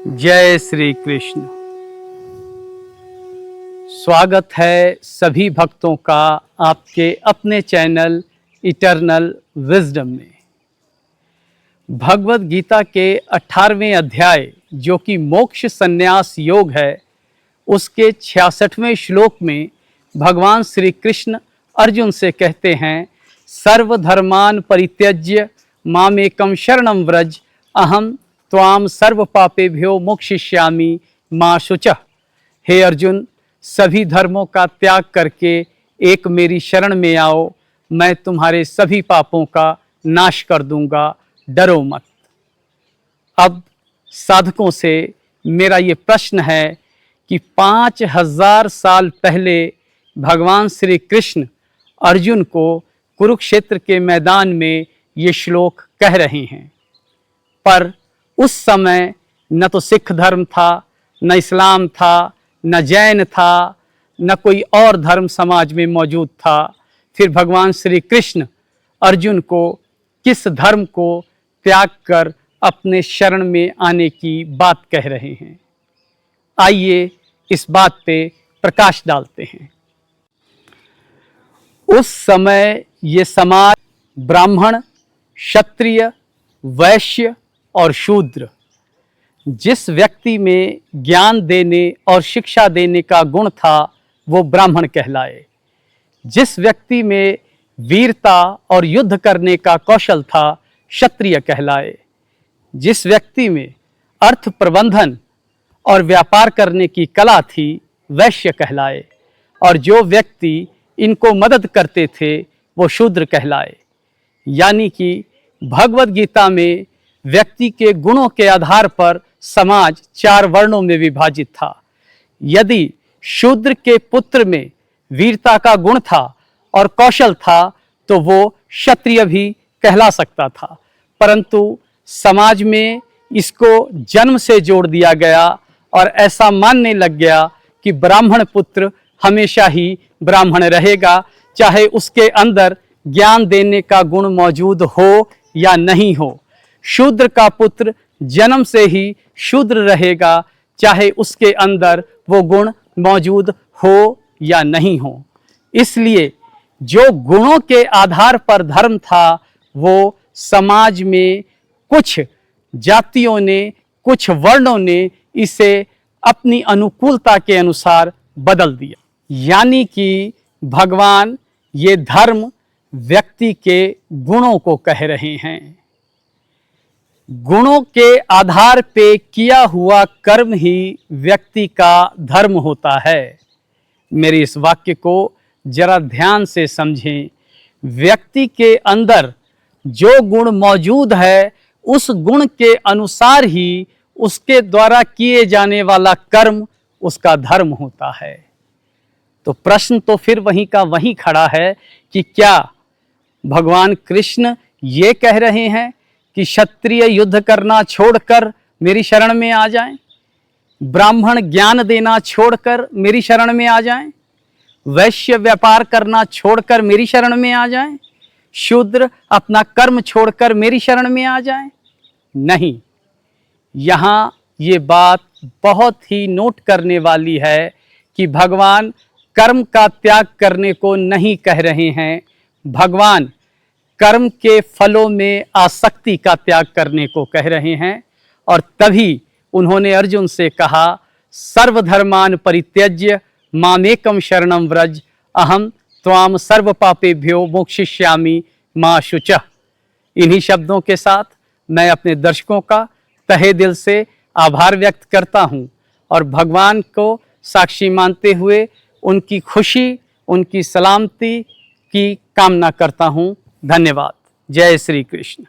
जय श्री कृष्ण। स्वागत है सभी भक्तों का आपके अपने चैनल इटर्नल विजडम में। भगवत गीता के 18वें अध्याय जो कि मोक्ष संन्यास योग है, उसके 66वें श्लोक में भगवान श्री कृष्ण अर्जुन से कहते हैं, सर्वधर्मान परित्यज्य मामेकं शरणं व्रज अहम त्वाम सर्व पापेभ्यो मोक्षयिष्यामि मा शुचः। हे अर्जुन, सभी धर्मों का त्याग करके एक मेरी शरण में आओ, मैं तुम्हारे सभी पापों का नाश कर दूंगा, डरो मत। अब साधकों से मेरा ये प्रश्न है कि 5000 साल पहले भगवान श्री कृष्ण अर्जुन को कुरुक्षेत्र के मैदान में ये श्लोक कह रहे हैं, पर उस समय न तो सिख धर्म था, न इस्लाम था, न जैन था, न कोई और धर्म समाज में मौजूद था। फिर भगवान श्री कृष्ण अर्जुन को किस धर्म को त्याग कर अपने शरण में आने की बात कह रहे हैं? आइए इस बात पे प्रकाश डालते हैं। उस समय ये समाज ब्राह्मण, क्षत्रिय, वैश्य और शूद्र, जिस व्यक्ति में ज्ञान देने और शिक्षा देने का गुण था वो ब्राह्मण कहलाए। जिस व्यक्ति में वीरता और युद्ध करने का कौशल था क्षत्रिय कहलाए। जिस व्यक्ति में अर्थ प्रबंधन और व्यापार करने की कला थी वैश्य कहलाए। और जो व्यक्ति इनको मदद करते थे वो शूद्र कहलाए। यानी कि भगवत गीता में व्यक्ति के गुणों के आधार पर समाज 4 वर्णों में विभाजित था। यदि शूद्र के पुत्र में वीरता का गुण था और कौशल था तो वो क्षत्रिय भी कहला सकता था, परंतु समाज में इसको जन्म से जोड़ दिया गया और ऐसा मानने लग गया कि ब्राह्मण पुत्र हमेशा ही ब्राह्मण रहेगा, चाहे उसके अंदर ज्ञान देने का गुण मौजूद हो या नहीं हो। शूद्र का पुत्र जन्म से ही शूद्र रहेगा, चाहे उसके अंदर वो गुण मौजूद हो या नहीं हो। इसलिए जो गुणों के आधार पर धर्म था वो समाज में कुछ जातियों ने, कुछ वर्णों ने इसे अपनी अनुकूलता के अनुसार बदल दिया। यानी कि भगवान ये धर्म व्यक्ति के गुणों को कह रहे हैं। गुणों के आधार पे किया हुआ कर्म ही व्यक्ति का धर्म होता है। मेरे इस वाक्य को जरा ध्यान से समझें। व्यक्ति के अंदर जो गुण मौजूद है उस गुण के अनुसार ही उसके द्वारा किए जाने वाला कर्म उसका धर्म होता है। तो प्रश्न तो फिर वहीं का वहीं खड़ा है कि क्या भगवान कृष्ण ये कह रहे हैं कि क्षत्रिय युद्ध करना छोड़कर मेरी शरण में आ जाएं, ब्राह्मण ज्ञान देना छोड़कर मेरी शरण में आ जाएं, वैश्य व्यापार करना छोड़कर मेरी शरण में आ जाएं, शूद्र अपना कर्म छोड़कर मेरी शरण में आ जाएं? नहीं, यहाँ ये बात बहुत ही नोट करने वाली है कि भगवान कर्म का त्याग करने को नहीं कह रहे हैं। भगवान कर्म के फलों में आसक्ति का त्याग करने को कह रहे हैं। और तभी उन्होंने अर्जुन से कहा, सर्वधर्मान परित्यज्य मामेकं शरणं व्रज अहम त्वाम सर्व पापेभ्यो मोक्षयिष्यामि मा शुचः। इन्हीं शब्दों के साथ मैं अपने दर्शकों का तहे दिल से आभार व्यक्त करता हूँ और भगवान को साक्षी मानते हुए उनकी खुशी, उनकी सलामती की कामना करता हूँ। धन्यवाद। जय श्री कृष्ण।